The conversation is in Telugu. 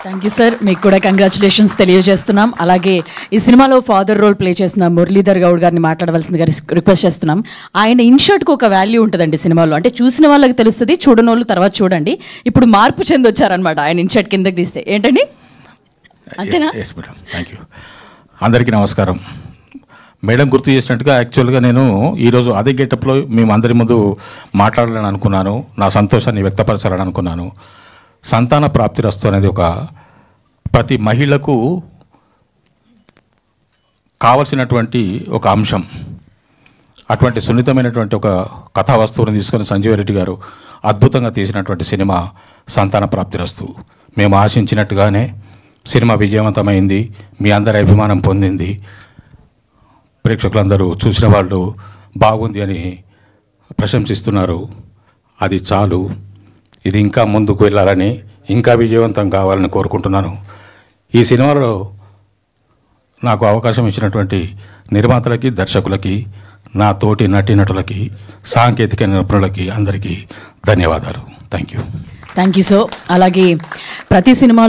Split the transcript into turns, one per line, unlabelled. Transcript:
థ్యాంక్ యూ సార్, మీకు కూడా కంగ్రాచులేషన్స్ తెలియజేస్తున్నాం. అలాగే ఈ సినిమాలో ఫాదర్ రోల్ ప్లే చేసిన మురళీధర్ గౌడ్ గారిని మాట్లాడవలసిందిగా రిక్వెస్ట్ చేస్తున్నాం. ఆయన ఇన్షర్ట్కి ఒక వాల్యూ ఉంటుందండి సినిమాలో, అంటే చూసిన వాళ్ళకి తెలుస్తుంది, చూడని వాళ్ళు తర్వాత చూడండి. ఇప్పుడు మార్పు చెంది వచ్చారనమాట ఆయన ఇన్షర్ట్ కిందకి తీస్తే. ఏంటండి అంతేనా?
Thank you. అందరికీ నమస్కారం. మేడం గుర్తు చేసినట్టుగా యాక్చువల్గా నేను ఈరోజు అదే గెటప్లో మేము అందరి ముందు మాట్లాడాలని అనుకున్నాను, నా సంతోషాన్ని వ్యక్తపరచాలని అనుకున్నాను. సంతాన ప్రాప్తిరస్తు అనేది ఒక ప్రతి మహిళకు కావలసినటువంటి ఒక అంశం. అటువంటి సున్నితమైనటువంటి ఒక కథా వస్తువుని తీసుకొని సంజీవ్ రెడ్డి గారు అద్భుతంగా తీసినటువంటి సినిమా సంతాన ప్రాప్తిరస్తు. మేము ఆశించినట్టుగానే సినిమా విజయవంతమైంది, మీ అందరి అభిమానం పొందింది. ప్రేక్షకులందరూ చూసిన వాళ్ళు బాగుంది అని ప్రశంసిస్తున్నారు. అది చాలు, ఇది ఇంకా ముందుకు వెళ్ళాలని, ఇంకా విజయవంతం కావాలని కోరుకుంటున్నాను. ఈ సినిమాలో నాకు అవకాశం ఇచ్చినటువంటి నిర్మాతలకి, దర్శకులకి, నా తోటి నటీనటులకి, సాంకేతిక నిపుణులకి అందరికీ ధన్యవాదాలు. Thank you.
Thank you so. అలాగే ప్రతి సినిమా